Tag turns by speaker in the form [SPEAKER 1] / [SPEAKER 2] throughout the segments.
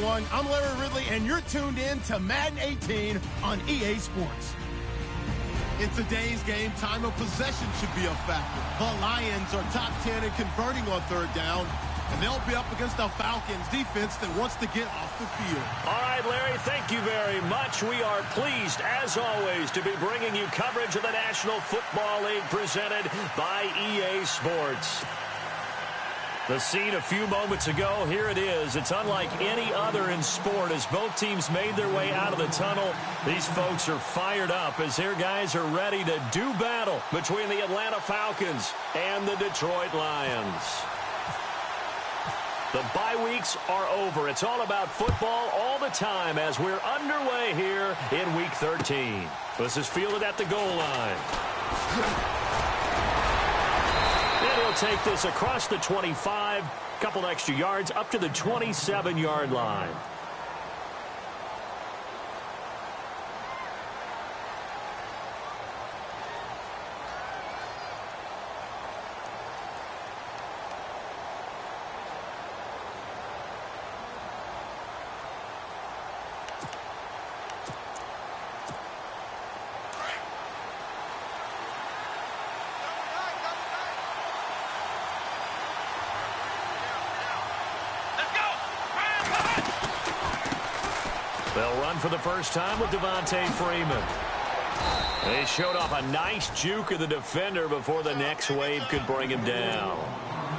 [SPEAKER 1] everyone. I'm Larry Ridley, and you're tuned in to Madden 18 on EA Sports. In today's game, time of possession should be a factor. The Lions are top 10 in converting on third down, and they'll be up against the Falcons defense that wants to get off the field.
[SPEAKER 2] All right, Larry, thank you very much. We are pleased, as always, to be bringing you coverage of the National Football League presented by EA Sports. The scene a few moments ago, here it is. It's unlike any other in sport as both teams made their way out of the tunnel. These folks are fired up as their guys are ready to do battle between the Atlanta Falcons and the Detroit Lions. The bye weeks are over. It's all about football all the time as we're underway here in Week 13. This is fielded at the goal line. And he'll take this across the 25, couple extra yards up to the 27-yard line. They'll run for the first time with Devontae Freeman. They showed off a nice juke of the defender before the next wave could bring him down.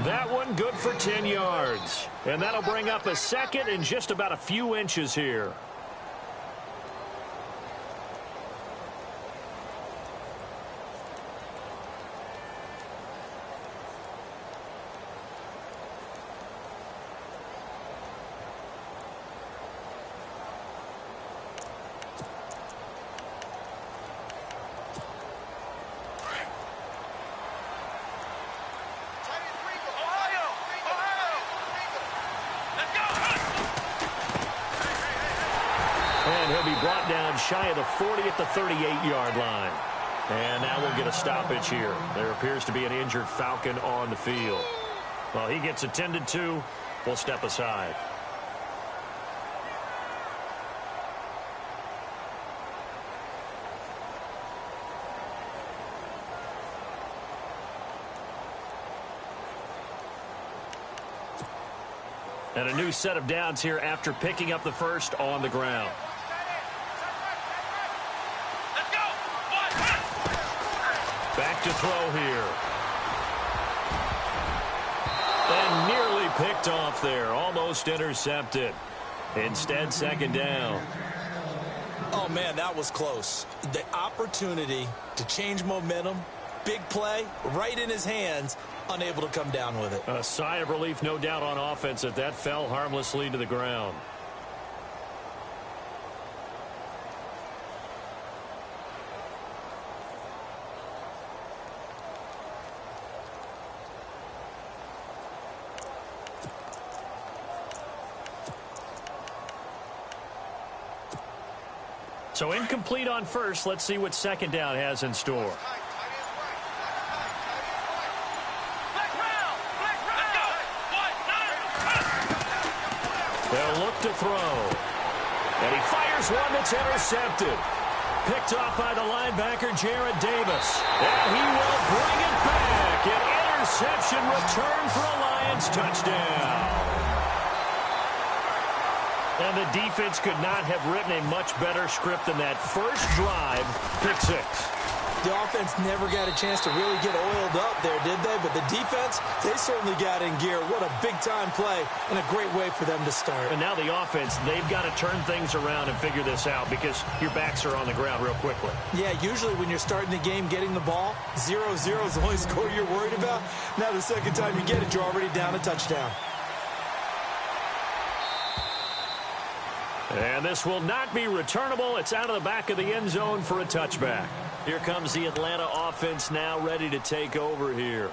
[SPEAKER 2] That one good for 10 yards. And that'll bring up a second in just about a few inches here. And he'll be brought down shy of the 40 at the 38-yard line. And now we'll get a stoppage here. There appears to be an injured Falcon on the field. Well, he gets attended to. We'll step aside. And a new set of downs here after picking up the first on the ground. Back to throw here. And nearly picked off there. Almost intercepted. Instead, second down.
[SPEAKER 3] Oh, man, that was close. The opportunity to change momentum, big play, right in his hands, unable to come down with it.
[SPEAKER 2] A sigh of relief, no doubt, on offense that fell harmlessly to the ground. So incomplete on first. Let's see what second down has in store. They'll look to throw. And he fires one that's intercepted. Picked off by the linebacker, Jared Davis. And he will bring it back. An interception return for a Lions touchdown. And the defense could not have written a much better script than that first drive, pick six.
[SPEAKER 3] The offense never got a chance to really get oiled up there, did they? But the defense, they certainly got in gear. What a big-time play and a great way for them to start.
[SPEAKER 2] And now the offense, they've got to turn things around and figure this out because your backs are on the ground real quickly.
[SPEAKER 3] Yeah, usually when you're starting the game getting the ball, 0-0 is the only score you're worried about. Now the second time you get it, you're already down a touchdown.
[SPEAKER 2] And this will not be returnable. It's out of the back of the end zone for a touchback. Here comes the Atlanta offense now ready to take over here.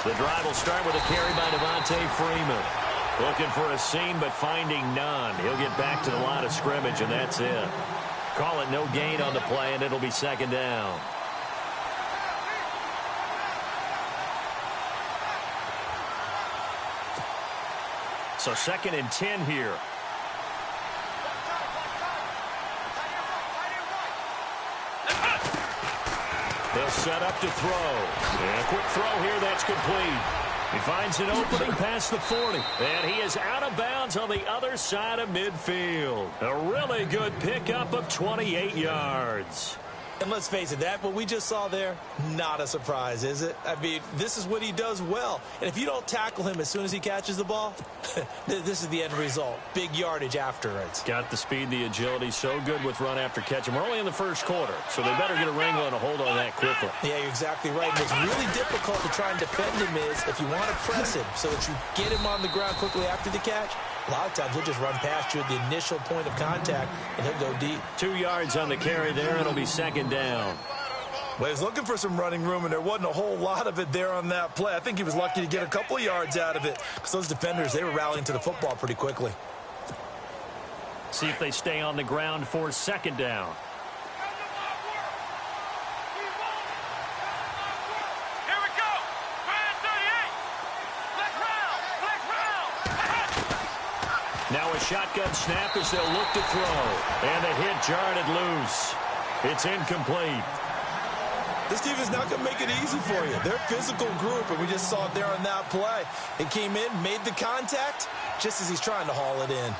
[SPEAKER 2] The drive will start with a carry by Devontae Freeman. Looking for a seam, but finding none. He'll get back to the line of scrimmage, and that's it. Call it no gain on the play, and it'll be second down. So 2nd and 10 here. They'll set up to throw. And a quick throw here, that's complete. He finds an opening past the 40. And he is out of bounds on the other side of midfield. A really good pickup of 28 yards.
[SPEAKER 3] And let's face it, that what we just saw there, not a surprise, is it? I mean, this is what he does well. And if you don't tackle him as soon as he catches the ball, this is the end result. Big yardage afterwards.
[SPEAKER 2] Got the speed, the agility, so good with run after catch. And we're only in the first quarter, so they better get a wrangle and a hold on that quickly.
[SPEAKER 3] Yeah, you're exactly right. And what's really difficult to try and defend him is if you want to press him so that you get him on the ground quickly after the catch, a lot of times he'll just run past you at the initial point of contact, and he'll go deep.
[SPEAKER 2] 2 yards on the carry there, and it'll be second down.
[SPEAKER 3] Well, he was looking for some running room, and there wasn't a whole lot of it there on that play. I think he was lucky to get a couple of yards out of it because those defenders, they were rallying to the football pretty quickly.
[SPEAKER 2] See if they stay on the ground for second down. Now a shotgun snap as they'll look to throw. And a hit jarred it loose. It's incomplete.
[SPEAKER 3] This team is not going to make it easy for you. They're a physical group, and we just saw it there on that play. It came in, made the contact, just as he's trying to haul it in.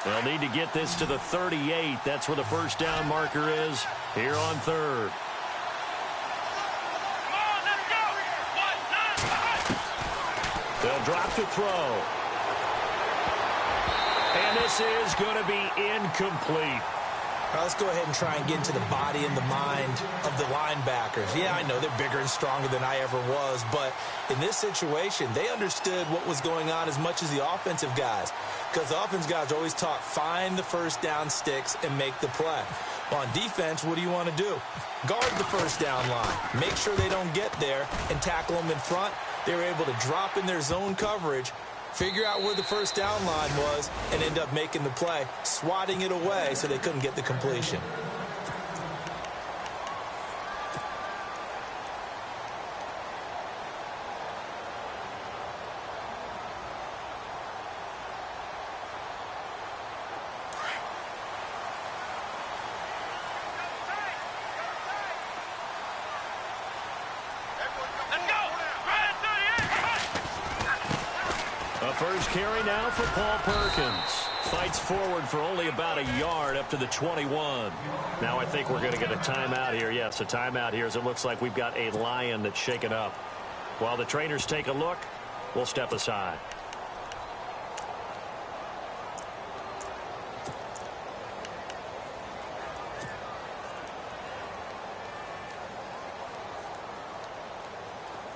[SPEAKER 2] They'll need to get this to the 38. That's where the first down marker is here on third. They'll drop to throw. And this is going to be incomplete.
[SPEAKER 3] All right, let's go ahead and try and get into the body and the mind of the linebackers. Yeah, I know they're bigger and stronger than I ever was, but in this situation, they understood what was going on as much as the offensive guys, because the offensive guys are always taught, find the first down sticks and make the play. Well, on defense, what do you want to do? Guard the first down line. Make sure they don't get there and tackle them in front. They were able to drop in their zone coverage, figure out where the first down line was, and end up making the play, swatting it away so they couldn't get the completion.
[SPEAKER 2] First carry now for Paul Perkins. Fights forward for only about a yard up to the 21. Now I think we're going to get a timeout here. Yes, a timeout here as it looks like we've got a Lion that's shaken up. While the trainers take a look, we'll step aside.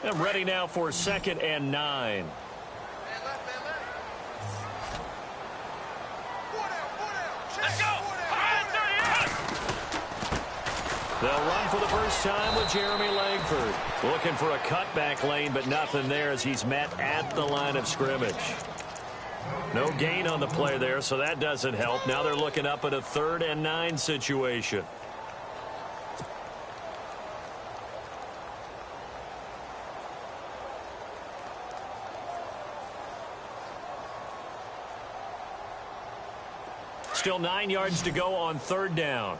[SPEAKER 2] And ready now for 2nd and 9. They'll run for the first time with Jeremy Langford. Looking for a cutback lane, but nothing there as he's met at the line of scrimmage. No gain on the play there, so that doesn't help. Now they're looking up at a 3rd and 9 situation. Still 9 yards to go on 3rd down.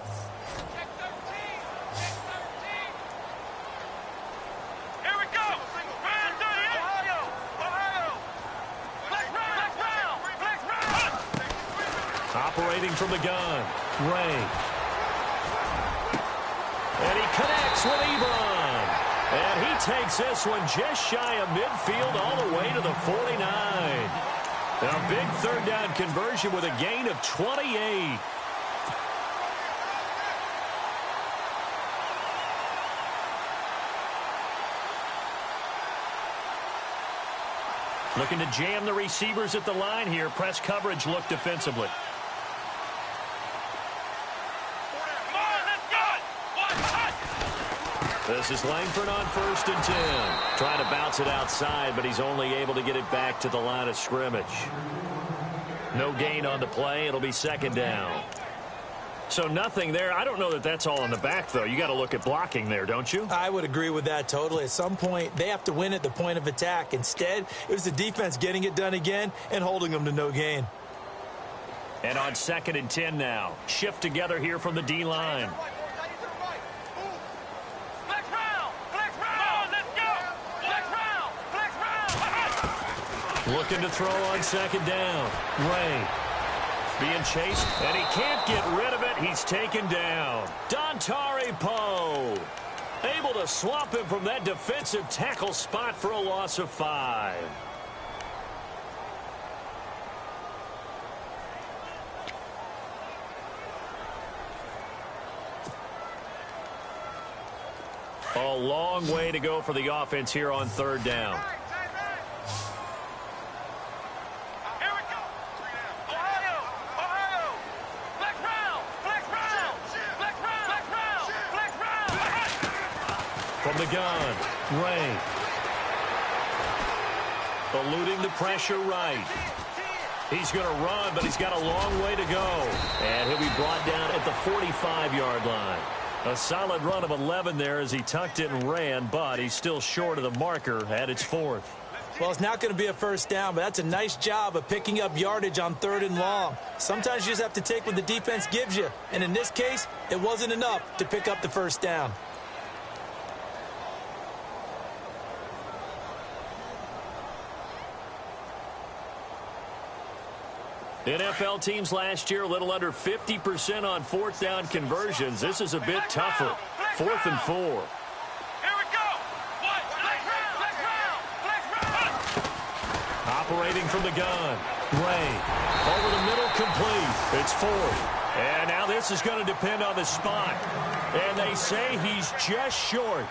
[SPEAKER 2] Operating from the gun, Ray. And he connects with Ebron. And he takes this one just shy of midfield all the way to the 49. A big 3rd down conversion with a gain of 28. Looking to jam the receivers at the line here. Press coverage look defensively. This is Langford on 1st and 10. Trying to bounce it outside, but he's only able to get it back to the line of scrimmage. No gain on the play. It'll be 2nd down. So nothing there. I don't know that that's all in the back, though. You got to look at blocking there, don't you?
[SPEAKER 3] I would agree with that totally. At some point, they have to win at the point of attack. Instead, it was the defense getting it done again and holding them to no gain.
[SPEAKER 2] And on 2nd and 10 now. Shift together here from the D-line. Looking to throw on 2nd down. Ray being chased, and he can't get rid of it. He's taken down. Dontari Poe able to swamp him from that defensive tackle spot for a loss of 5. A long way to go for the offense here on 3rd down. From the gun, Ray. Eluding the pressure right. He's going to run, but he's got a long way to go. And he'll be brought down at the 45-yard line. A solid run of 11 there as he tucked it and ran, but he's still short of the marker at its 4th.
[SPEAKER 3] Well, it's not going to be a 1st down, but that's a nice job of picking up yardage on 3rd and long. Sometimes you just have to take what the defense gives you. And in this case, it wasn't enough to pick up the 1st down.
[SPEAKER 2] NFL teams last year a little under 50% on 4th down conversions. This is a bit tougher. 4th and 4.
[SPEAKER 4] Here we go.
[SPEAKER 2] Operating from the gun. Ray over the middle, complete. It's 4th. And now this is going to depend on the spot. And they say he's just short.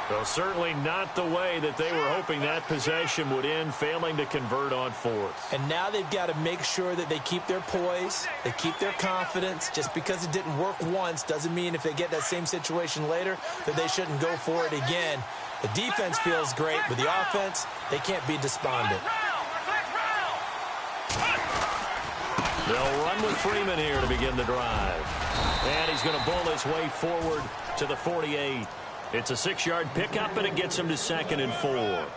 [SPEAKER 2] Well, certainly not the way that they were hoping that possession would end, failing to convert on 4th.
[SPEAKER 3] And now they've got to make sure that they keep their poise, they keep their confidence. Just because it didn't work once doesn't mean if they get that same situation later that they shouldn't go for it again. The defense feels great, but the offense, they can't be despondent.
[SPEAKER 2] They'll run with Freeman here to begin the drive. And he's going to bull his way forward to the 48. It's a 6-yard pickup, and it gets him to 2nd and 4.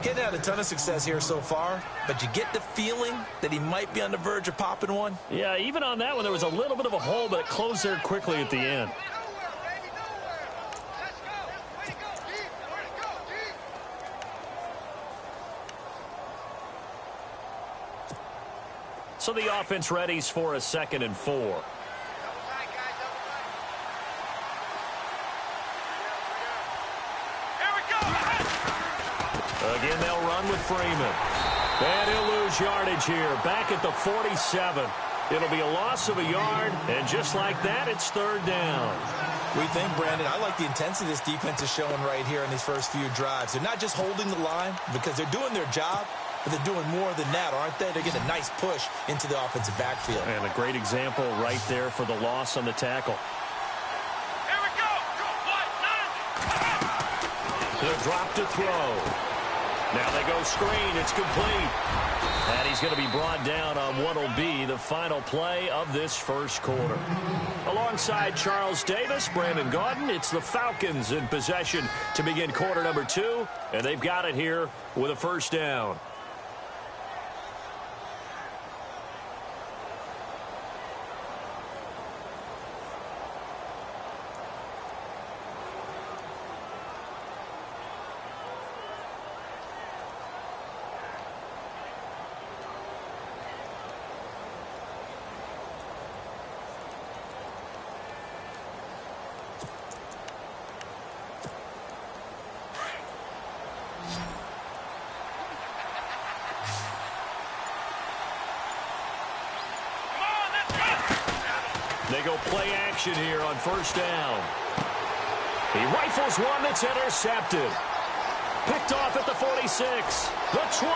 [SPEAKER 3] Getting had a ton of success here so far, but you get the feeling that he might be on the verge of popping one.
[SPEAKER 2] Yeah, even on that one, there was a little bit of a hole, but it closed there quickly at the end. So the offense readies for a 2nd and 4. Again, they'll run with Freeman. And he'll lose yardage here. Back at the 47. It'll be a loss of a yard. And just like that, it's 3rd down.
[SPEAKER 3] We think, Brandon, I like the intensity this defense is showing right here in these first few drives. They're not just holding the line because they're doing their job, but they're doing more than that, aren't they? They're getting a nice push into the offensive backfield.
[SPEAKER 2] And a great example right there for the loss on the tackle.
[SPEAKER 4] Here we go.
[SPEAKER 2] He'll drop to throw. Now they go screen. It's complete. And he's going to be brought down on what will be the final play of this first quarter. Alongside Charles Davis, Brandon Gaudin, it's the Falcons in possession to begin quarter number 2. And they've got it here with a 1st down. They go play action here on 1st down. He rifles one that's intercepted. Picked off at the 46, the 20,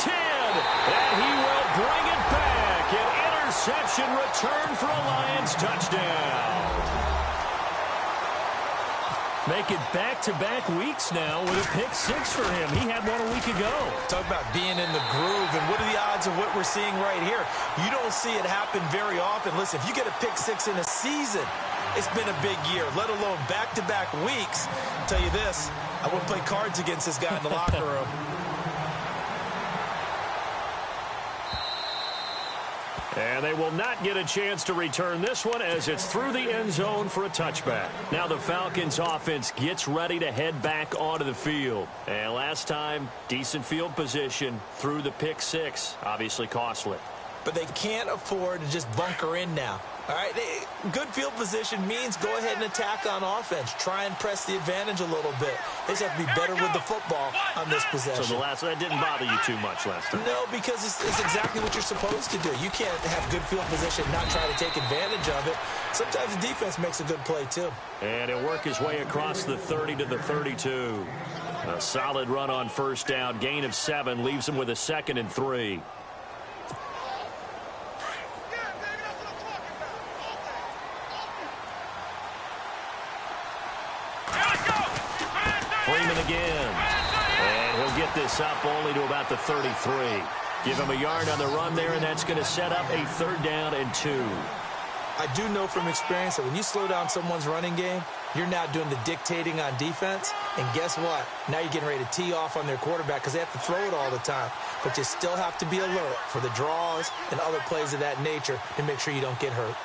[SPEAKER 2] 10, and he will bring it back. An interception return for a Lions touchdown. Make it back-to-back weeks now with a pick 6 for him. He had one a week ago.
[SPEAKER 3] Talk about being in the groove, and what are the odds of what we're seeing right here? You don't see it happen very often. Listen, if you get a pick 6 in a season, it's been a big year, let alone back-to-back weeks. I'll tell you this, I wouldn't play cards against this guy in the locker room.
[SPEAKER 2] And they will not get a chance to return this one as it's through the end zone for a touchback. Now the Falcons offense gets ready to head back onto the field. And last time, decent field position through the pick 6. Obviously costly.
[SPEAKER 3] But they can't afford to just bunker in now. All right, good field position means go ahead and attack on offense. Try and press the advantage a little bit. They just have to be better with the football on this possession.
[SPEAKER 2] So that didn't bother you too much last time?
[SPEAKER 3] No, because it's exactly what you're supposed to do. You can't have good field position and not try to take advantage of it. Sometimes the defense makes a good play, too.
[SPEAKER 2] And he'll work his way across the 30 to the 32. A solid run on first down. Gain of 7 leaves him with a 2nd and 3. Freeman again. And he'll get this up only to about the 33. Give him a yard on the run there, and that's going to set up a 3rd down and 2.
[SPEAKER 3] I do know from experience that when you slow down someone's running game, you're now doing the dictating on defense. And guess what? Now you're getting ready to tee off on their quarterback because they have to throw it all the time. But you still have to be alert for the draws and other plays of that nature to make sure you don't get hurt.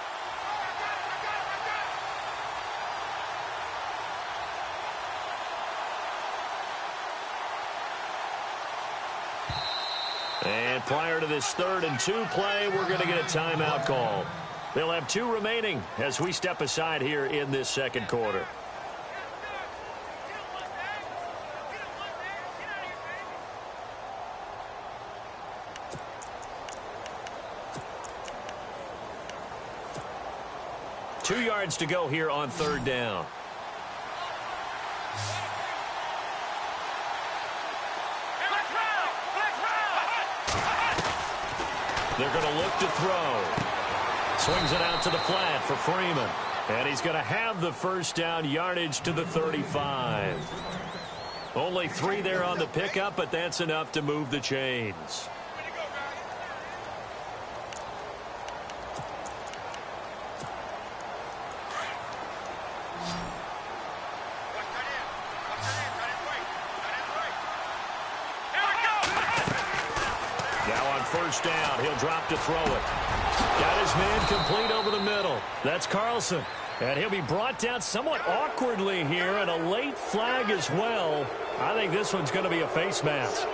[SPEAKER 2] And prior to this 3rd and 2 play, we're going to get a timeout call. They'll have 2 remaining as we step aside here in this 2nd quarter. Two yards to go here on 3rd down. They're going to look to throw. Swings it out to the flat for Freeman. And he's going to have the 1st down, yardage to the 35. Only 3 there on the pickup, but that's enough to move the chains. First down. He'll drop to throw it. Got his man complete over the middle. That's Carlson. And he'll be brought down somewhat awkwardly here, and a late flag as well. I think this one's going to be a face mask.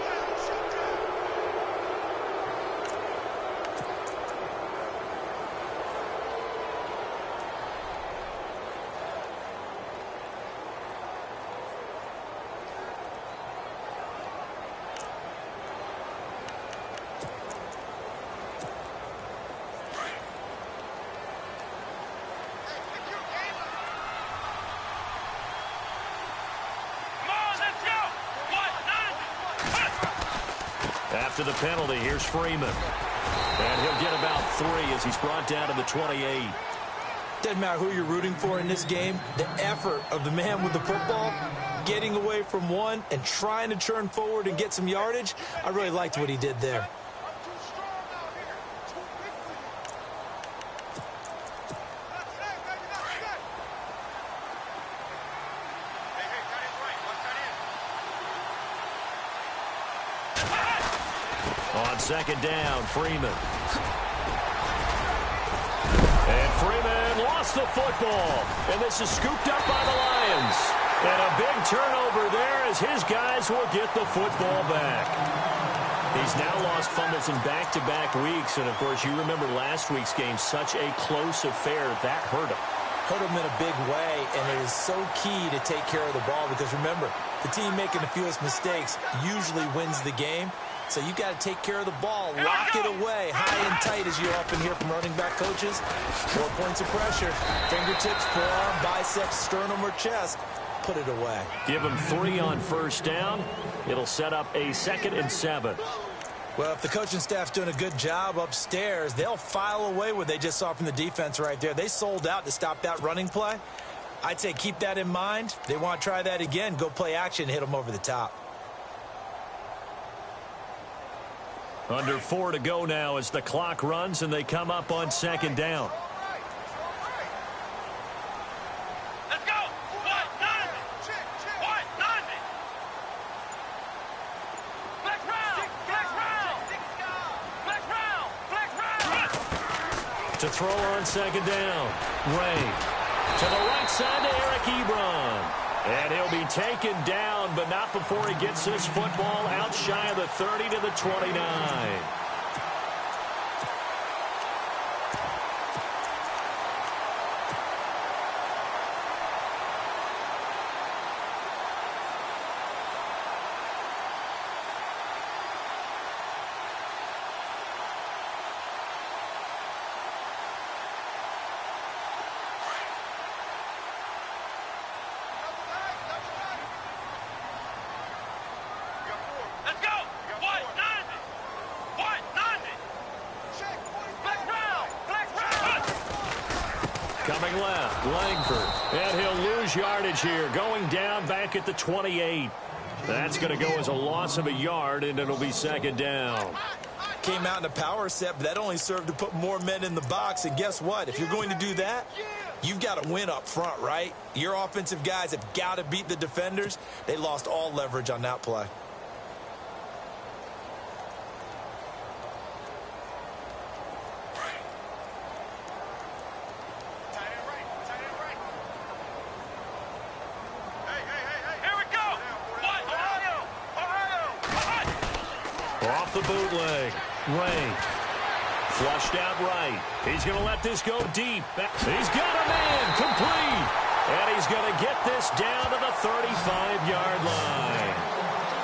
[SPEAKER 2] After the penalty, here's Freeman. And he'll get about 3 as he's brought down to the 28.
[SPEAKER 3] Doesn't matter who you're rooting for in this game. The effort of the man with the football, getting away from one and trying to turn forward and get some yardage, I really liked what he did there.
[SPEAKER 2] On 2nd down, Freeman. And Freeman lost the football. And this is scooped up by the Lions. And a big turnover there as his guys will get the football back. He's now lost fumbles in back-to-back weeks. And, of course, you remember last week's game, such a close affair. That hurt him.
[SPEAKER 3] Hurt him in a big way, and it is so key to take care of the ball because, remember, the team making the fewest mistakes usually wins the game. So you got to take care of the ball, lock it away, high and tight as you often hear from running back coaches. 4 points of pressure, fingertips, forearm, biceps, sternum, or chest. put it away.
[SPEAKER 2] Give him 3 on first down. It'll set up a 2nd and 7.
[SPEAKER 3] Well, if the coaching staff's doing a good job upstairs, they'll file away what they just saw from the defense right there. They sold out to stop that running play. I'd say keep that in mind. They want to try that again. Go play action, hit them over the top.
[SPEAKER 2] Under 4 to go now as the clock runs and they come up on 2nd down.
[SPEAKER 4] Let's go. What? None. What? None. Flex round. Flex round. Flex round. Flex round.
[SPEAKER 2] To throw on 2nd down. Ray. To the right side to Eric Ebron. And he'll be taken down, but not before he gets his football out shy of the 30 to the 29.
[SPEAKER 4] Let's go. What? None. What? None. Flex round. Flex round.
[SPEAKER 2] Coming left, Langford. And he'll lose yardage here, going down back at the 28. That's going to go as a loss of a yard, and it'll be 2nd down.
[SPEAKER 3] Came out in a power set, but that only served to put more men in the box. And guess what? If you're going to do that, you've got to win up front, right? Your offensive guys have got to beat the defenders. They lost all leverage on that play.
[SPEAKER 4] Here we go. What? Ohio.
[SPEAKER 2] Off the bootleg. Ray. Flushed out right. He's going to let this go deep. He's got a man complete. And he's going to get this down to the 35-yard line.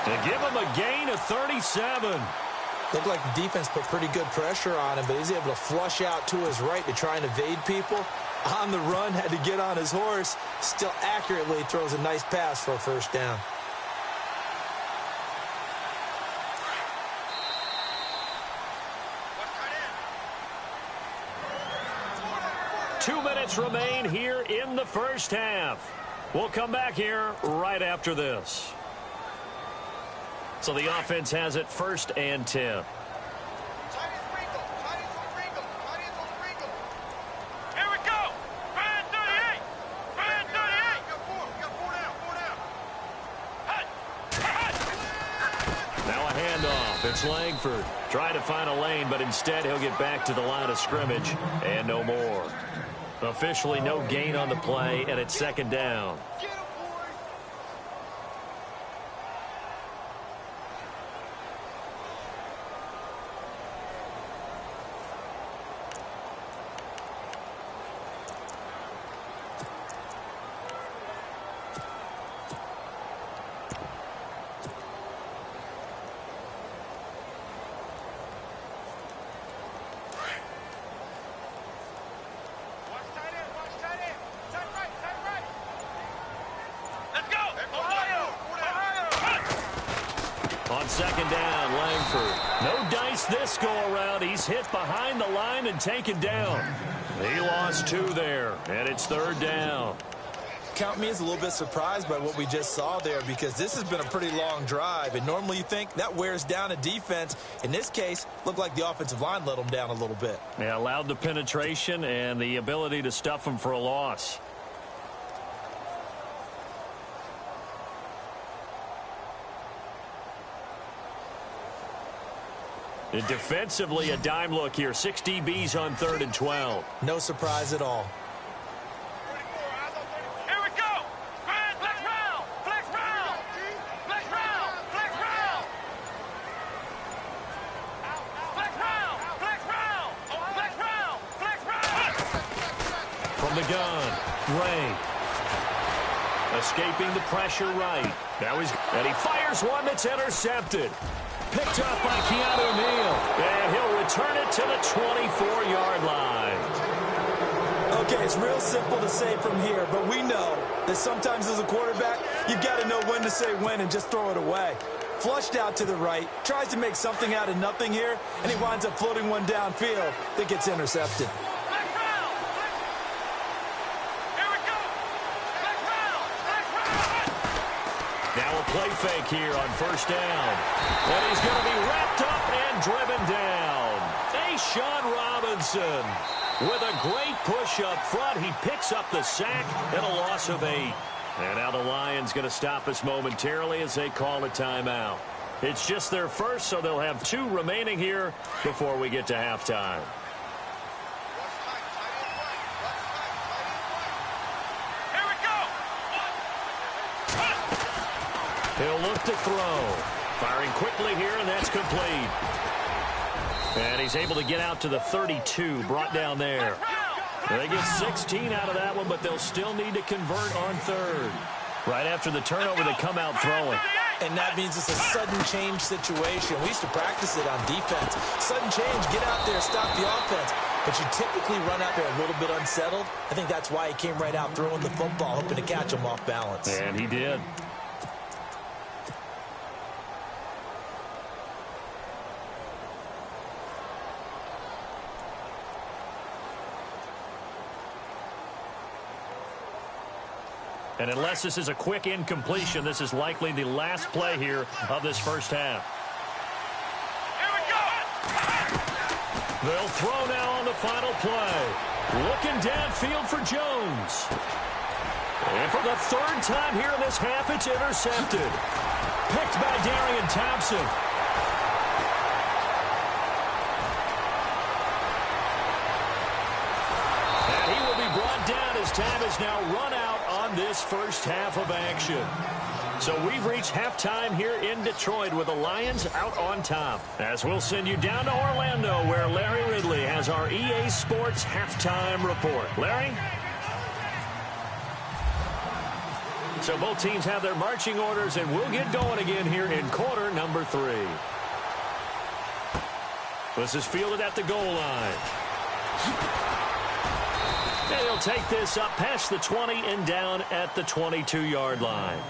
[SPEAKER 2] To give him a gain of 37.
[SPEAKER 3] Looked like the defense put pretty good pressure on him, but he's able to flush out to his right to try and evade people. On the run, had to get on his horse. Still accurately throws a nice pass for a first down.
[SPEAKER 2] Two minutes remain here in the first half. We'll come back here right after this. So the offense has it 1st and 10.
[SPEAKER 4] Here we go. Brand 38. Brand 38. Got four down.
[SPEAKER 2] Now a handoff. It's Langford. Trying to find a lane, but instead he'll get back to the line of scrimmage and no more. Officially no gain on the play, and it's 2nd down.
[SPEAKER 4] Let's go. Ohio.
[SPEAKER 2] On 2nd down, Langford. No dice this go-around. He's hit behind the line and taken down. He lost 2 there, and it's 3rd down.
[SPEAKER 3] Count me as a little bit surprised by what we just saw there, because this has been a pretty long drive, and normally you think that wears down a defense. In this case, looked like the offensive line let them down a little bit.
[SPEAKER 2] Yeah, allowed the penetration and the ability to stuff them for a loss. And defensively, a dime look here. 6 DBs on 3rd and 12.
[SPEAKER 3] No surprise at all.
[SPEAKER 4] Here we go. Flex round. Flex round. Flex round. Flex round. Flex round. Flex round. Flex round. Flex round.
[SPEAKER 2] From the gun, Ray. Escaping the pressure right. Now and he fires one that's intercepted. Picked up by Keanu Neal. And he'll return it to the 24-yard line.
[SPEAKER 3] Okay, it's real simple to say from here, but we know that sometimes as a quarterback, you've got to know when to say when and just throw it away. Flushed out to the right, tries to make something out of nothing here, and he winds up floating one downfield that gets intercepted.
[SPEAKER 2] Now a play fake here on first down. And he's going to be wrapped up and driven down. Sean Robinson with a great push up front. He picks up the sack and a loss of 8. And now the Lions going to stop us momentarily as they call a timeout. It's just their first, so they'll have 2 remaining here before we get to halftime.
[SPEAKER 4] Here we go.
[SPEAKER 2] He'll look to throw. Firing quickly here, and that's complete. And he's able to get out to the 32, brought down there. They get 16 out of that one, but they'll still need to convert on third. Right after the turnover, they come out throwing.
[SPEAKER 3] And that means it's a sudden change situation. We used to practice it on defense. Sudden change, get out there, stop the offense. But you typically run out there a little bit unsettled. I think that's why he came right out throwing the football, hoping to catch him off balance.
[SPEAKER 2] And he did. And unless this is a quick incompletion, this is likely the last play here of this first half.
[SPEAKER 4] Here we go.
[SPEAKER 2] They'll throw now on the final play. Looking downfield for Jones. And for the 3rd time here in this half, it's intercepted. Picked by Darian Thompson. And he will be brought down as time is now run out on this first half of action. So we've reached halftime here in Detroit with the Lions out on top. As we'll send you down to Orlando where Larry Ridley has our EA Sports halftime report. Larry? So both teams have their marching orders, and we'll get going again here in quarter number 3. This is fielded at the goal line. And he'll take this up past the 20 and down at the 22-yard line.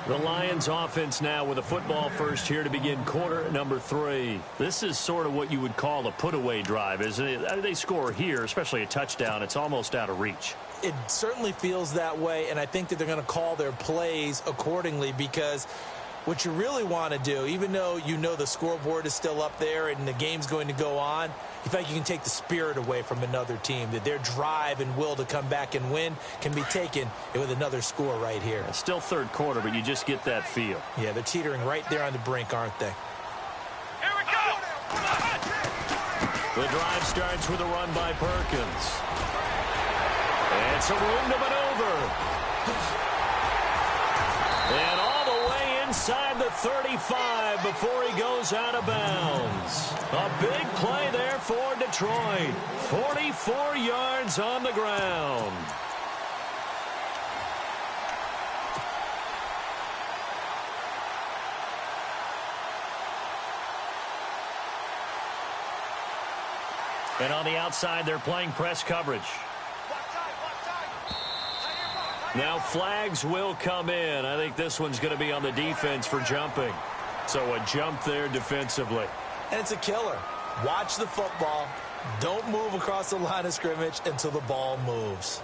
[SPEAKER 2] The Lions offense now with a football first here to begin quarter number 3. This is sort of what you would call a put-away drive, isn't it? They score here, especially a touchdown. It's almost out of reach.
[SPEAKER 3] It certainly feels that way, and I think that they're going to call their plays accordingly because what you really want to do, even though you know the scoreboard is still up there and the game's going to go on, you think you can take the spirit away from another team, that their drive and will to come back and win can be taken with another score right here.
[SPEAKER 2] It's still third quarter, but you just get that feel.
[SPEAKER 3] Yeah, they're teetering right there on the brink, aren't they?
[SPEAKER 4] Here we go.
[SPEAKER 2] The drive starts with a run by Perkins. And some room to maneuver. And all the way inside the 35 before he goes out of bounds. A big play there for Detroit. 44 yards on the ground. And on the outside, they're playing press coverage. Now flags will come in. I think this one's going to be on the defense for jumping. So a jump there defensively.
[SPEAKER 3] And it's a killer. Watch the football. Don't move across the line of scrimmage until the ball moves.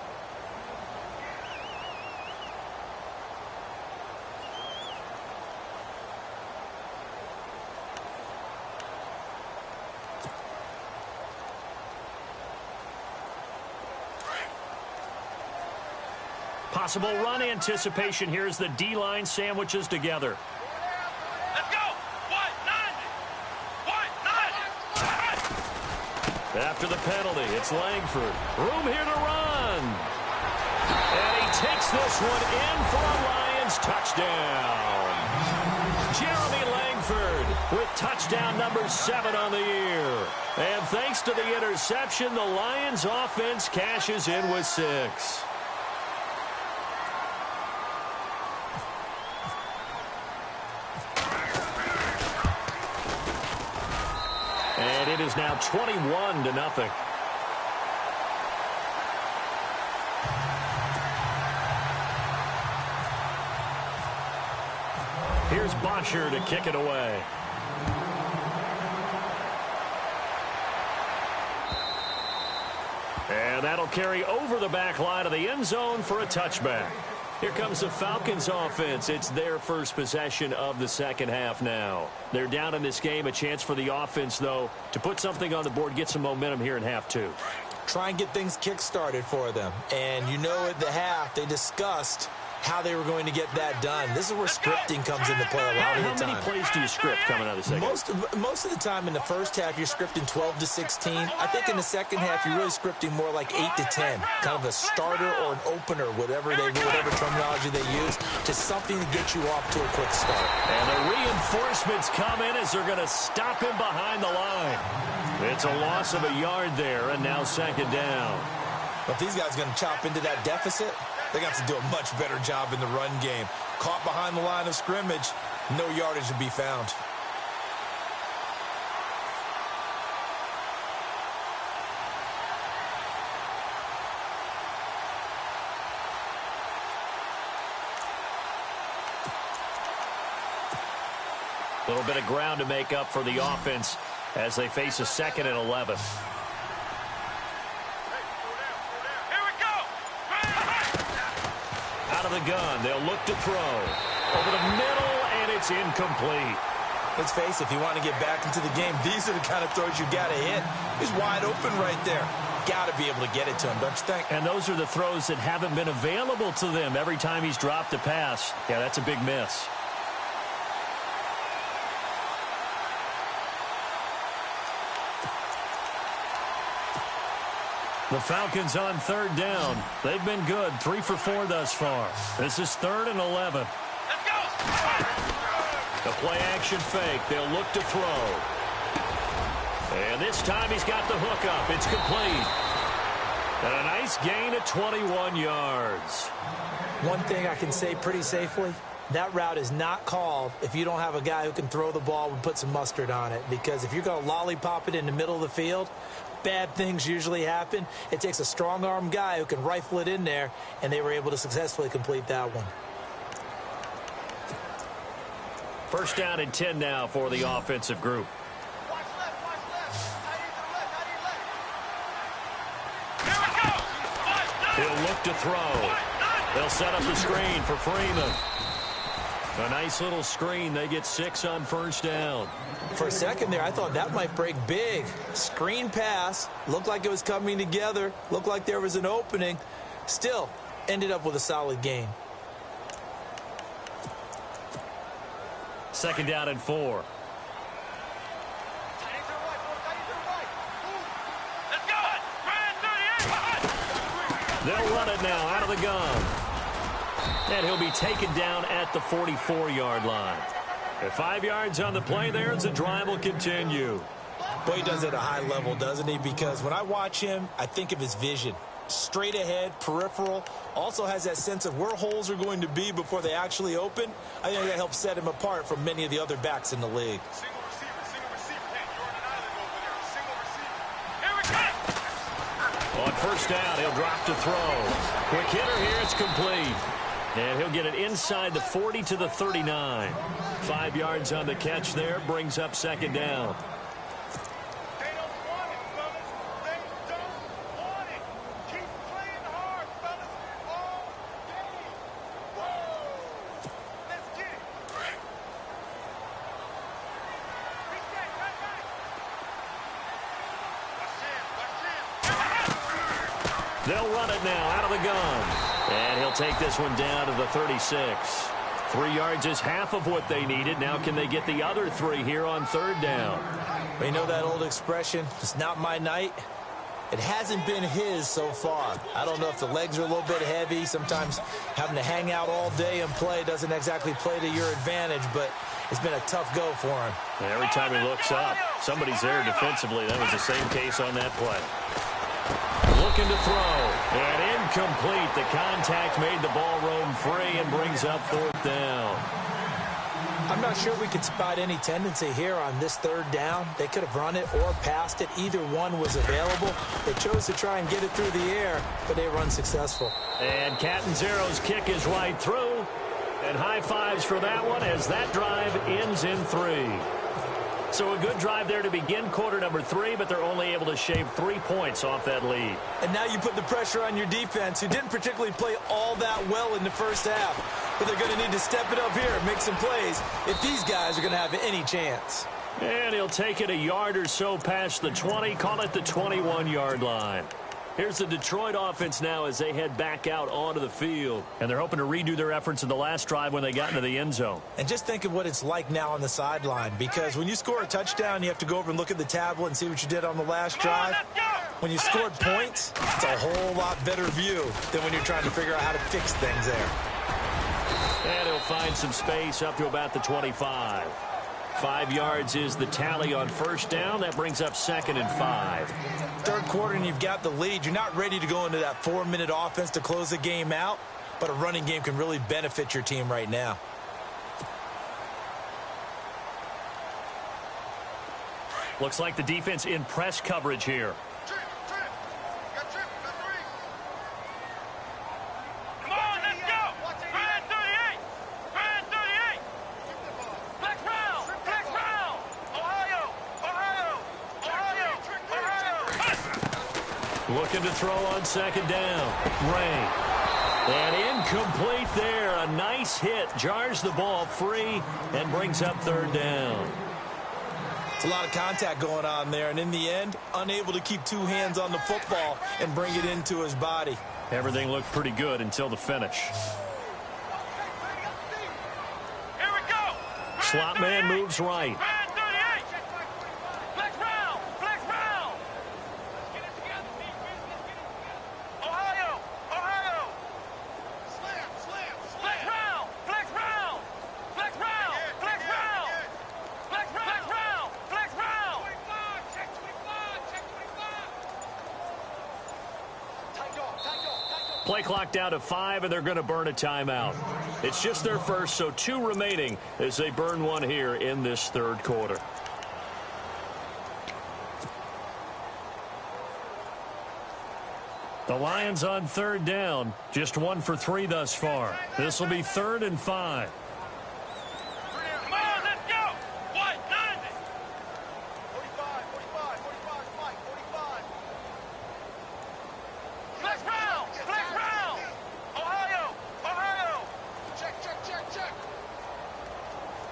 [SPEAKER 2] Possible run anticipation here as the D-line sandwiches together.
[SPEAKER 4] Let's go. 190.
[SPEAKER 2] After the penalty, it's Langford. Room here to run. And he takes this one in for a Lions touchdown. Jeremy Langford with touchdown number 7 on the year. And thanks to the interception, the Lions offense cashes in with 6. And it is now 21-0. Bosher to kick it away. And that'll carry over the back line of the end zone for a touchback. Here comes the Falcons offense. It's their first possession of the second half now. They're down in this game. A chance for the offense, though, to put something on the board, get some momentum here in half two.
[SPEAKER 3] Try and get things kick-started for them. And you know at the half, they discussed how they were going to get that done. This is where scripting comes into play a lot of the time.
[SPEAKER 2] How many plays do you script coming out of the second?
[SPEAKER 3] Most of the time in the first half, you're scripting 12 to 16. I think in the second half, you're really scripting more like 8 to 10. Kind of a starter or an opener, whatever terminology they use, just something to get you off to a quick start.
[SPEAKER 2] And the reinforcements come in as they're going to stop him behind the line. It's a loss of a yard there, and now second down.
[SPEAKER 3] But these guys are going to chop into that deficit. They got to do a much better job in the run game. Caught behind the line of scrimmage, no yardage to be found.
[SPEAKER 2] A little bit of ground to make up for the offense as they face a 2nd and 11. Out of the gun, they'll look to throw. Over the middle, and it's incomplete.
[SPEAKER 3] Let's face it, if you want to get back into the game, these are the kind of throws you got to hit. He's wide open right there. Got to be able to get it to him, don't you think?
[SPEAKER 2] And those are the throws that haven't been available to them every time he's dropped a pass. Yeah, that's a big miss. The Falcons on 3rd down. They've been good, 3 for 4 thus far. This is 3rd and 11.
[SPEAKER 4] Let's go!
[SPEAKER 2] The play-action fake. They'll look to throw. And this time he's got the hook up. It's complete. And a nice gain of 21 yards.
[SPEAKER 3] One thing I can say pretty safely, that route is not called if you don't have a guy who can throw the ball and put some mustard on it. Because if you're going to lollipop it in the middle of the field, bad things usually happen. It takes a strong-arm guy who can rifle it in there, and they were able to successfully complete that one.
[SPEAKER 2] 1st down and 10 now for the offensive group.
[SPEAKER 4] Watch left, watch left. Here we go.
[SPEAKER 2] He'll look to throw. They'll set up the screen for Freeman. A nice little screen. They get 6 on 1st down.
[SPEAKER 3] For a second there, I thought that might break big. Screen pass. Looked like it was coming together. Looked like there was an opening. Still, ended up with a solid game.
[SPEAKER 2] 2nd down and 4.
[SPEAKER 4] Let's go.
[SPEAKER 2] They'll run it now out of the gun. And he'll be taken down at the 44-yard line. At 5 yards on the play there, as the drive will continue.
[SPEAKER 3] Boy, he does it at a high level, doesn't he? Because when I watch him, I think of his vision. Straight ahead, peripheral. Also has that sense of where holes are going to be before they actually open. I think that helps set him apart from many of the other backs in the league.
[SPEAKER 4] Single receiver. Hey, you're on an island over there. Single receiver. Here we go.
[SPEAKER 2] On 1st down, he'll drop to throw. Quick hitter here, it's complete. And he'll get it inside the 40 to the 39. 5 yards on the catch there, brings up 2nd down.
[SPEAKER 4] They don't want it, fellas. They don't want it. Keep playing hard, fellas. All day. Whoa. Let's get it. Reset, right back. Watch him.
[SPEAKER 2] They'll run it now out of the gun. And he'll take this one down to the 36. 3 yards is half of what they needed. Now can they get the other 3 here on 3rd down?
[SPEAKER 3] Well, you know that old expression, it's not my night. It hasn't been his so far. I don't know if the legs are a little bit heavy. Sometimes having to hang out all day and play doesn't exactly play to your advantage, but it's been a tough go for him.
[SPEAKER 2] And every time he looks up, somebody's there defensively. That was the same case on that play. Looking to throw. And incomplete. The contact made the ball roam free and brings up 4th down.
[SPEAKER 3] I'm not sure we could spot any tendency here on this 3rd down. They could have run it or passed it. Either one was available. They chose to try and get it through the air, but they were unsuccessful.
[SPEAKER 2] And Catanzaro's kick is right through. And high fives for that one as that drive ends in 3. So a good drive there to begin quarter number 3, but they're only able to shave 3 points off that lead.
[SPEAKER 3] And now you put the pressure on your defense, who didn't particularly play all that well in the first half. But they're going to need to step it up here and make some plays if these guys are going to have any chance.
[SPEAKER 2] And he'll take it a yard or so past the 20, call it the 21-yard line. Here's the Detroit offense now as they head back out onto the field. And they're hoping to redo their efforts in the last drive when they got into the end zone.
[SPEAKER 3] And just think of what it's like now on the sideline, because when you score a touchdown, you have to go over and look at the tablet and see what you did on the last drive. When you scored points, it's a whole lot better view than when you're trying to figure out how to fix things there.
[SPEAKER 2] And he'll find some space up to about the 25. 5 yards is the tally on first down. That brings up 2nd and 5.
[SPEAKER 3] Third quarter and you've got the lead. You're not ready to go into that 4-minute offense to close the game out, but a running game can really benefit your team right now.
[SPEAKER 2] Looks like the defense in press coverage here. Looking to throw on 2nd down. Ray. And incomplete there. A nice hit. Jars the ball free and brings up 3rd down.
[SPEAKER 3] It's a lot of contact going on there, and in the end, unable to keep 2 hands on the football and bring it into his body.
[SPEAKER 2] Everything looked pretty good until the finish.
[SPEAKER 4] Here we go.
[SPEAKER 2] Slot man moves right. Play clock down to 5, and they're going to burn a timeout. It's just their first, so 2 remaining as they burn one here in this 3rd quarter. The Lions on 3rd down, just 1 for 3 thus far. This will be 3rd and 5.
[SPEAKER 4] Come on, let's go. What? 90. 45, 45, 45, Mike, 45. Flex round, flex round. Ohio, Ohio. Check, check, check, check.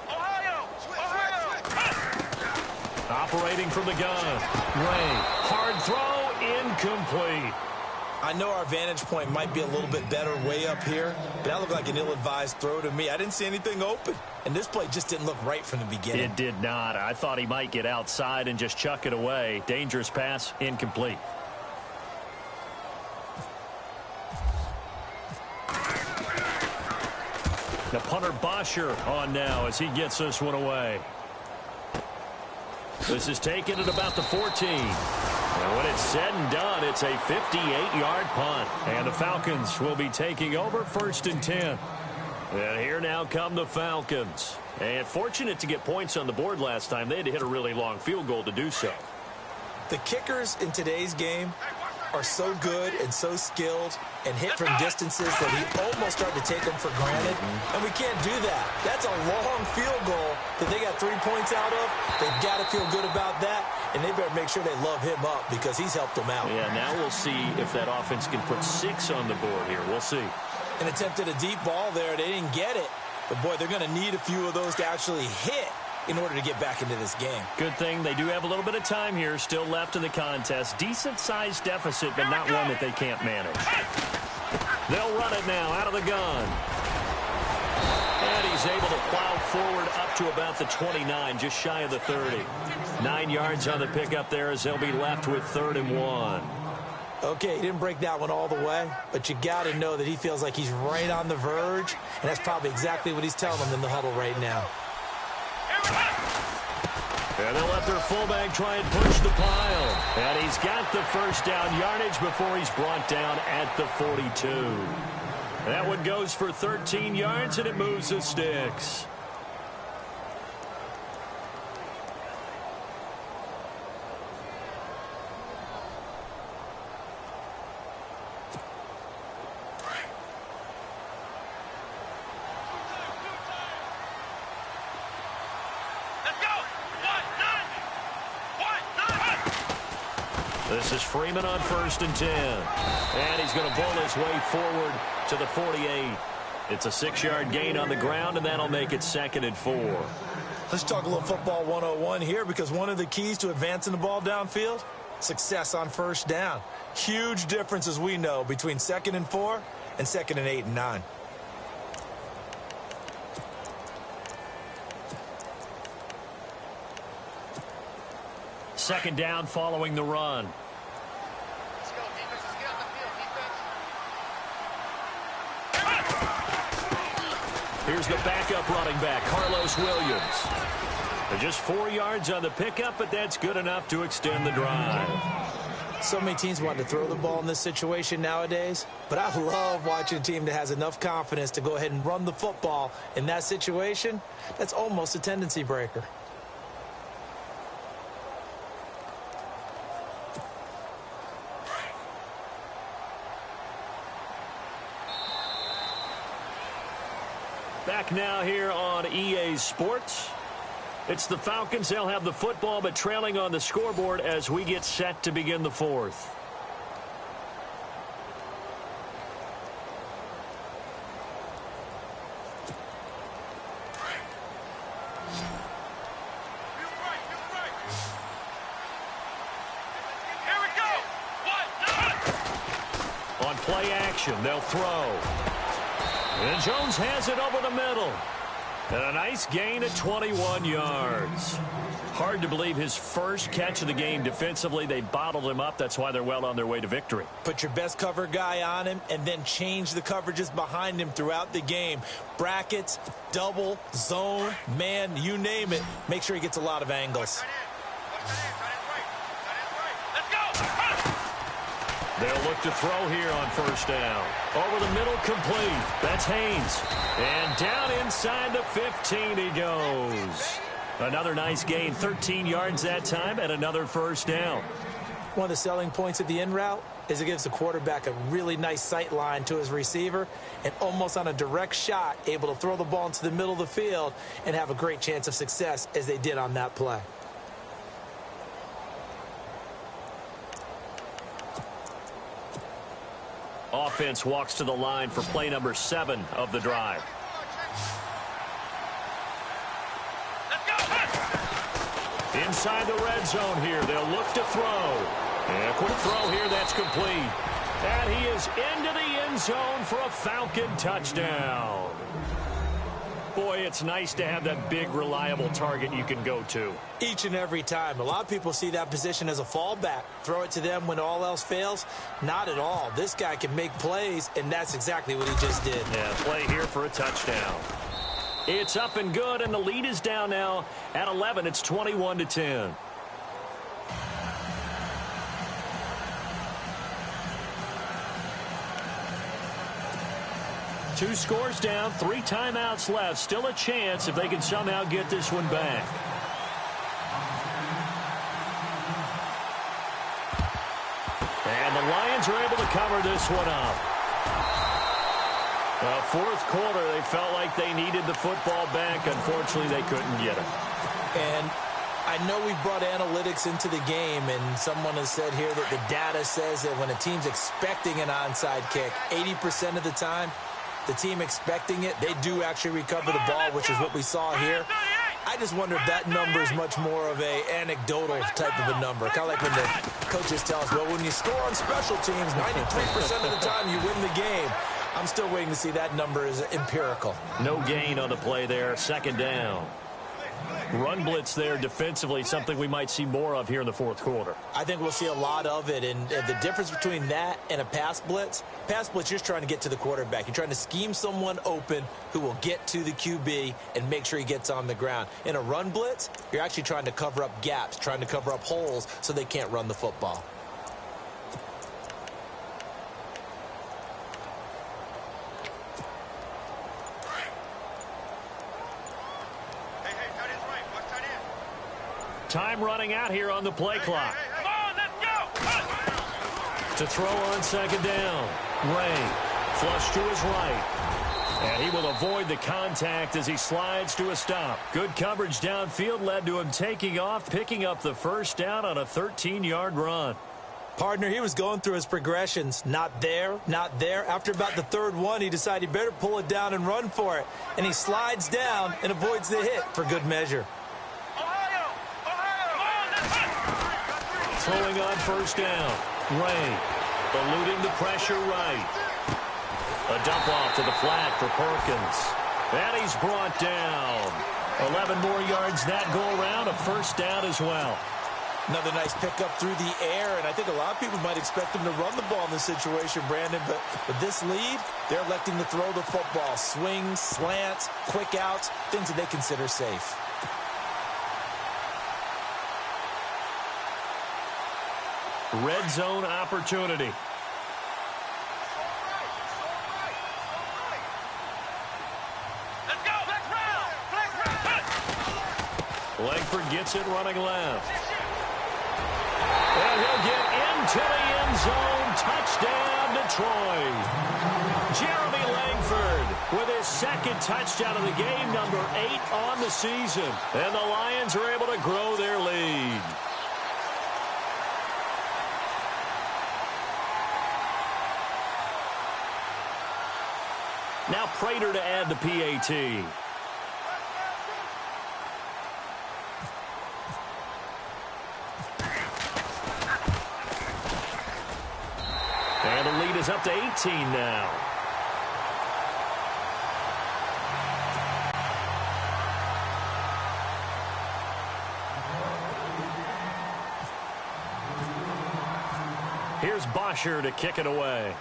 [SPEAKER 4] Ohio, Ohio.
[SPEAKER 2] Operating from the gun. Ray, hard throw, incomplete.
[SPEAKER 3] I know our vantage point might be a little bit better way up here, but that looked like an ill-advised throw to me. I didn't see anything open, and this play just didn't look right from the beginning.
[SPEAKER 2] It did not. I thought he might get outside and just chuck it away. Dangerous pass, incomplete. The punter Bosher on now as he gets this one away. This is taken at about the 14. And when it's said and done, it's a 58-yard punt. And the Falcons will be taking over 1st and 10. And here now come the Falcons. And fortunate to get points on the board last time. They had to hit a really long field goal to do so.
[SPEAKER 3] The kickers in today's game are so good and so skilled and hit from distances that he almost started to take them for granted. And we can't do that. That's a long field goal that they got 3 points out of. They've got to feel good about that, and they better make sure they love him up because he's helped them out.
[SPEAKER 2] Yeah, now we'll see if that offense can put 6 on the board here. We'll see.
[SPEAKER 3] And attempted a deep ball there. They didn't get it. But, boy, they're going to need a few of those to actually hit in order to get back into this game.
[SPEAKER 2] Good thing they do have a little bit of time here still left in the contest. Decent-sized deficit, but not one that they can't manage. They'll run it now out of the gun. And he's able to plow forward up to about the 29, just shy of the 30. 9 yards on the pickup there as they'll be left with 3rd and 1.
[SPEAKER 3] Okay, he didn't break that one all the way, but you got to know that he feels like he's right on the verge, and that's probably exactly what he's telling them in the huddle right now.
[SPEAKER 2] And they'll let their fullback try and push the pile. And he's got the 1st down yardage before he's brought down at the 42. That one goes for 13 yards, and it moves the sticks. This is Freeman on 1st and 10. And he's going to bowl his way forward to the 48. It's a 6-yard gain on the ground, and that'll make it 2nd and 4.
[SPEAKER 3] Let's talk a little football 101 here, because one of the keys to advancing the ball downfield, success on 1st down. Huge difference, as we know, between 2nd and 4 and 2nd and 8 and 9.
[SPEAKER 2] Second down following the run.
[SPEAKER 4] Let's go, defense. Let's get on the field, defense.
[SPEAKER 2] Here's the backup running back, Carlos Williams. They're just 4 yards on the pickup, but that's good enough to extend the drive.
[SPEAKER 3] So many teams want to throw the ball in this situation nowadays, but I love watching a team that has enough confidence to go ahead and run the football in that situation. That's almost a tendency breaker.
[SPEAKER 2] Back now here on EA Sports. It's the Falcons. They'll have the football, but trailing on the scoreboard as we get set to begin the 4th.
[SPEAKER 4] Here we go.
[SPEAKER 2] On play action, they'll throw. And Jones has it over the middle. And a nice gain at 21 yards. Hard to believe his first catch of the game defensively. They bottled him up. That's why they're well on their way to victory.
[SPEAKER 3] Put your best cover guy on him and then change the coverages behind him throughout the game. Brackets, double, zone, man, you name it. Make sure he gets a lot of angles.
[SPEAKER 2] They'll look to throw here on 1st down. Over the middle, complete. That's Haynes. And down inside the 15 he goes. Another nice gain, 13 yards that time, and another 1st down.
[SPEAKER 3] One of the selling points of the in route is it gives the quarterback a really nice sight line to his receiver, and almost on a direct shot, able to throw the ball into the middle of the field and have a great chance of success as they did on that play.
[SPEAKER 2] Offense walks to the line for play number 7 of the drive. Inside the red zone here. They'll look to throw. And a quick throw here. That's complete. And he is into the end zone for a Falcon touchdown. Boy, it's nice to have that big, reliable target you can go to.
[SPEAKER 3] Each and every time. A lot of people see that position as a fallback. Throw it to them when all else fails. Not at all. This guy can make plays, and that's exactly what he just did.
[SPEAKER 2] Yeah, play here for a touchdown. It's up and good, and the lead is down now at 11. It's 21-10. Two scores down, 3 timeouts left. Still a chance if they can somehow get this one back. And the Lions are able to cover this one up. 4th quarter, they felt like they needed the football back. Unfortunately, they couldn't get it.
[SPEAKER 3] And I know we brought analytics into the game, and someone has said here that the data says that when a team's expecting an onside kick, 80% of the time, the team expecting it, they do actually recover the ball, which is what we saw here. I just wonder if that number is much more of a anecdotal type of a number. Kind of like when the coaches tell us, well, when you score on special teams, 93% of the time you win the game. I'm still waiting to see that number is empirical.
[SPEAKER 2] No gain on the play there. 2nd down. Run blitz there defensively, something we might see more of here in the 4th quarter.
[SPEAKER 3] I think we'll see a lot of it, and the difference between that and a pass blitz, you're just trying to get to the quarterback. You're trying to scheme someone open who will get to the QB and make sure he gets on the ground. In a run blitz, you're actually trying to cover up gaps, trying to cover up holes so they can't run the football.
[SPEAKER 2] Time running out here on the play clock.
[SPEAKER 4] Come on, let's go.
[SPEAKER 2] To throw on 2nd down. Ray flush to his right. And he will avoid the contact as he slides to a stop. Good coverage downfield led to him taking off, picking up the 1st down on a 13-yard run.
[SPEAKER 3] Partner, he was going through his progressions. Not there, not there. After about the third one, he decided he better pull it down and run for it. And he slides down and avoids the hit for good measure.
[SPEAKER 2] Throwing on first down. Ray eluding the pressure right. A dump off to the flat for Perkins. And he's brought down. 11 more yards that go around. A first down as well.
[SPEAKER 3] Another nice pickup through the air, and I think a lot of people might expect him to run the ball in this situation, Brandon, but with this lead, they're electing to throw the football. Swings, slants, quick outs, things that they consider safe.
[SPEAKER 2] Red zone opportunity.
[SPEAKER 4] Let's go.
[SPEAKER 2] Langford gets it running left. And he'll get into the end zone. Touchdown, Detroit. Jeremy Langford with his second touchdown of the game, number 8 on the season. And the Lions are able to grow their lead. Now Prater to add the PAT. And the lead is up to 18 now. Here's Bosher to kick it away.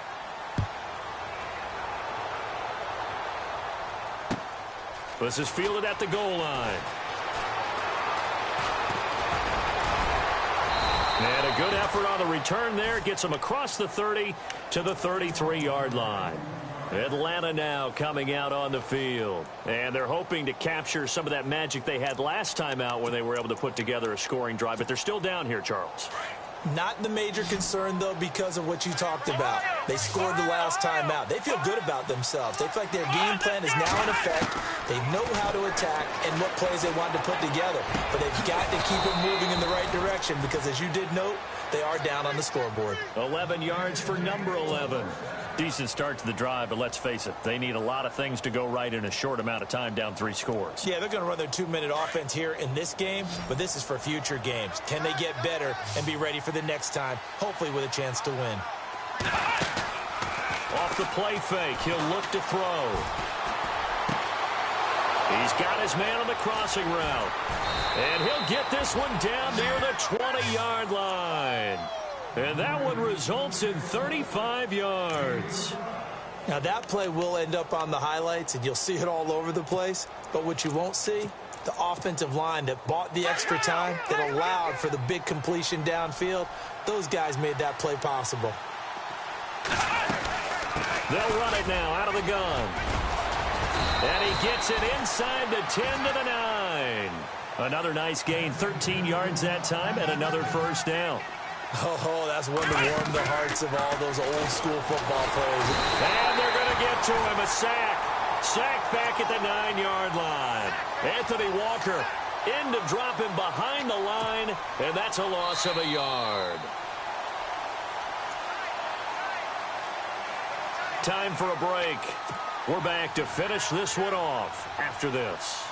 [SPEAKER 2] This is fielded at the goal line. And a good effort on the return there. Gets him across the 30 to the 33-yard line. Atlanta now coming out on the field. And they're hoping to capture some of that magic they had last time out when they were able to put together a scoring drive. But they're still down here, Charles.
[SPEAKER 3] Not the major concern, though, because of what you talked about. They scored the last time out. They feel good about themselves. They feel like their game plan is now in effect. They know how to attack and what plays they want to put together. But they've got to keep it moving in the right direction because, as you did note, they are down on the scoreboard. 11
[SPEAKER 2] yards for number 11. Decent start to the drive, but let's face it, they need a lot of things to go right in a short amount of time, down 3 scores.
[SPEAKER 3] Yeah, they're going to run their 2-minute offense here in this game, but this is for future games. Can they get better and be ready for the next time, hopefully with a chance to win?
[SPEAKER 2] Off the play fake, he'll look to throw. He's got his man on the crossing route. And he'll get this one down near the 20-yard line. And that one results in 35 yards.
[SPEAKER 3] Now, that play will end up on the highlights, and you'll see it all over the place. But what you won't see, the offensive line that bought the extra time, that allowed for the big completion downfield, those guys made that play possible.
[SPEAKER 2] They'll run it now out of the gun. And he gets it inside the 10 to the 9. Another nice gain, 13 yards that time, and another first down.
[SPEAKER 3] Oh, that's one to warm the hearts of all those old-school football players.
[SPEAKER 2] And they're going to get to him. A sack. Sack back at the 9-yard line. Anthony Walker in to drop him behind the line, and that's a loss of a yard. Time for a break. We're back to finish this one off after this.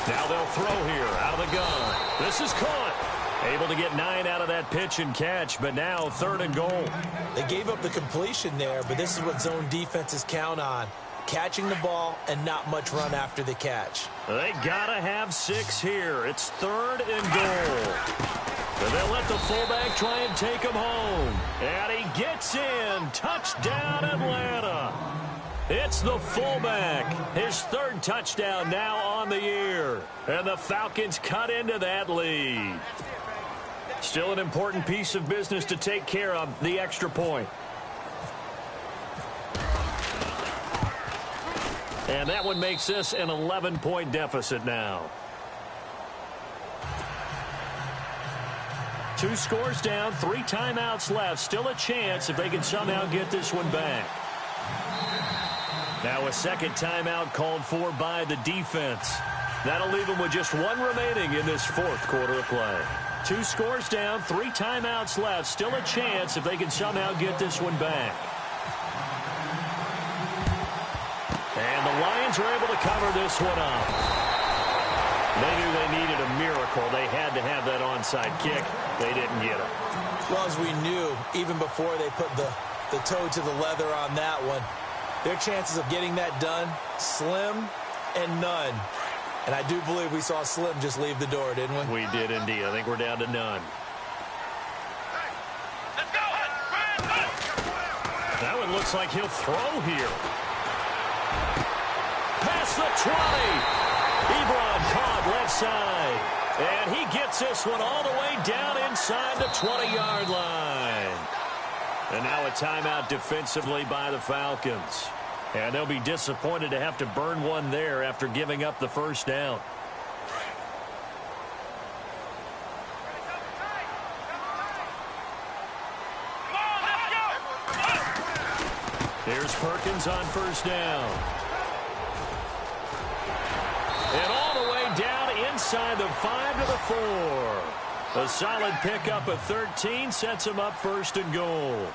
[SPEAKER 2] Now they'll throw here out of the gun. This is caught. Able to get 9 out of that pitch and catch, but now 3rd and goal.
[SPEAKER 3] They gave up the completion there, but this is what zone defenses count on. Catching the ball and not much run after the catch.
[SPEAKER 2] They gotta have 6 here. It's 3rd and goal. And they'll let the fullback try and take him home. And he gets in. Touchdown, Atlanta. It's the fullback. His 3rd touchdown now on the year. And the Falcons cut into that lead. Still an important piece of business to take care of, the extra point. And that one makes this an 11-point deficit now. 2 scores down, 3 timeouts left. Still a chance if they can somehow get this one back. Now a second timeout called for by the defense. That'll leave them with just one remaining in this fourth quarter of play. 2 scores down, 3 timeouts left. Still a chance if they can somehow get this one back. And the Lions are able to cover this one up. They knew they needed a miracle. They had to have that onside kick. They didn't get it.
[SPEAKER 3] Well, as we knew, even before they put the toe to the leather on that one, their chances of getting that done, slim and none. And I do believe we saw Slim just leave the door, didn't we?
[SPEAKER 2] We did indeed. I think we're down to none. That one looks like he'll throw here. Past the 20. Ebron caught left side. And he gets this one all the way down inside the 20-yard line. And now a timeout defensively by the Falcons. And they'll be disappointed to have to burn one there after giving up the first down. Here's Perkins on first down. And all the way down inside the 5 to the 4. A solid pickup of 13 sets him up first and goal.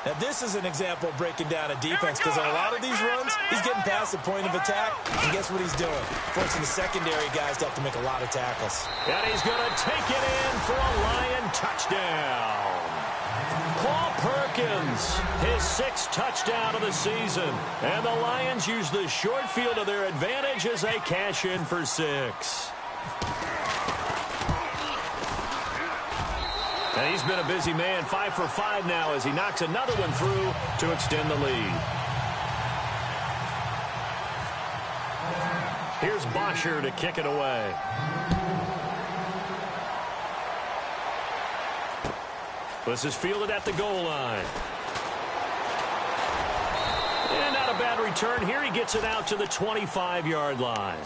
[SPEAKER 3] Now, this is an example of breaking down a defense because on a lot of these runs, he's getting past the point of attack, and guess what he's doing? Forcing the secondary guys to have to make a lot of tackles.
[SPEAKER 2] And he's going to take it in for a Lion touchdown. Paul Perkins, his 6th touchdown of the season. And the Lions use the short field to their advantage as they cash in for 6. And he's been a busy man, 5 for 5 now as he knocks another one through to extend the lead. Here's Bosher to kick it away. This is fielded at the goal line. And not a bad return here. He gets it out to the 25-yard line.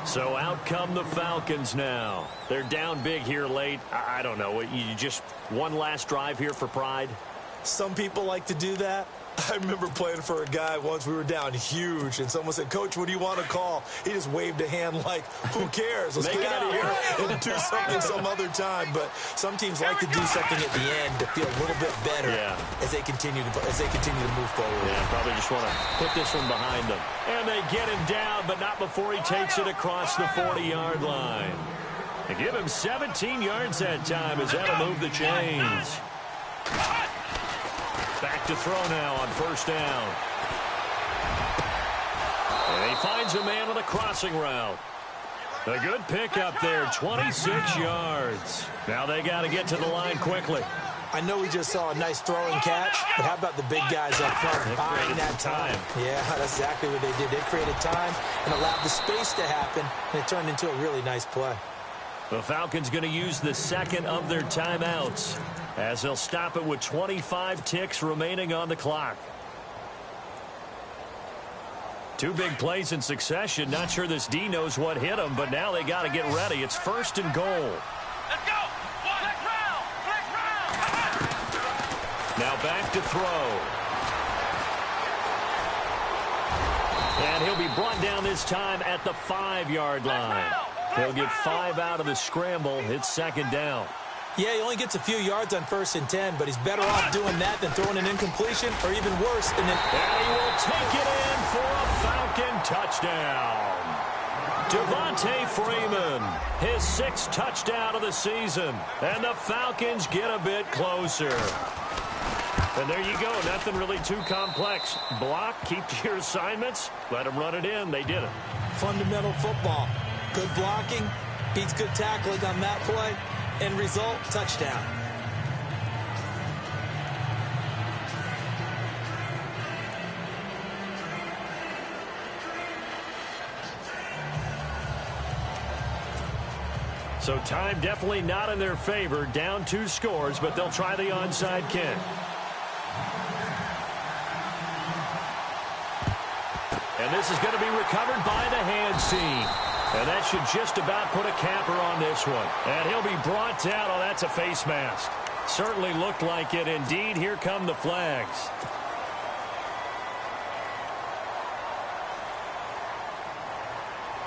[SPEAKER 2] So out come the Falcons now. They're down big here late. I don't know. You just one last drive here for pride?
[SPEAKER 3] Some people like to do that. I remember playing for a guy once. We were down huge, and someone said, "Coach, what do you want to call?" He just waved a hand like, who cares? Let's get out of here and do something some other time. But some teams like to do something at the end to feel a little bit better as they continue to move forward.
[SPEAKER 2] Yeah, probably just want to put this one behind them. And they get him down, but not before he takes it across the 40-yard line. They give him 17 yards that time as that'll move the chains. Back to throw now on first down. And he finds a man on a crossing route. A good pickup there, 26 yards. Now they got to get to the line quickly.
[SPEAKER 3] I know we just saw a nice throwing catch, but how about the big guys up front buying that time? Yeah, that's exactly what they did. They created time and allowed the space to happen, and it turned into a really nice play.
[SPEAKER 2] The Falcons going to use the second of their timeouts as they'll stop it with 25 ticks remaining on the clock. 2 big plays in succession. Not sure this D knows what hit him, but now they got to get ready. It's first and goal.
[SPEAKER 4] Let's go! Next round!
[SPEAKER 2] Now back to throw. And he'll be brought down this time at the 5-yard line. He'll get 5 out of the scramble. It's second down.
[SPEAKER 3] Yeah, he only gets a few yards on 1st and 10, but he's better off doing that than throwing an incompletion, or even worse. And
[SPEAKER 2] he will take it in for a Falcon touchdown. Devontae Freeman, his 6th touchdown of the season. And the Falcons get a bit closer. And there you go. Nothing really too complex. Block, keep to your assignments, let them run it in. They did it.
[SPEAKER 3] Fundamental football. Good blocking, beats good tackling on that play. End result, touchdown.
[SPEAKER 2] So time definitely not in their favor. Down 2 scores, but they'll try the onside kick. And this is going to be recovered by the hands team. And that should just about put a capper on this one. And he'll be brought down. Oh, that's a face mask. Certainly looked like it. Indeed, here come the flags.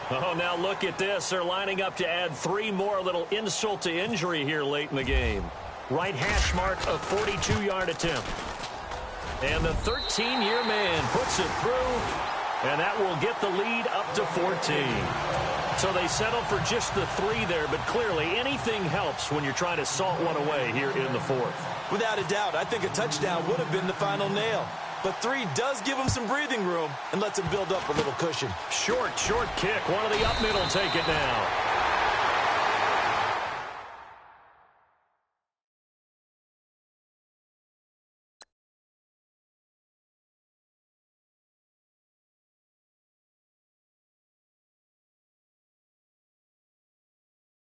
[SPEAKER 2] Oh, now look at this. They're lining up to add 3 more, a little insult to injury here late in the game. Right hash mark, a 42-yard attempt. And the 13-year man puts it through, and that will get the lead up to 14. So they settle for just the 3 there, but clearly anything helps when you're trying to salt one away here in the 4th.
[SPEAKER 3] Without a doubt, I think a touchdown would have been the final nail. But 3 does give him some breathing room and lets him build up a little cushion.
[SPEAKER 2] Short kick. One of the up middle take it now.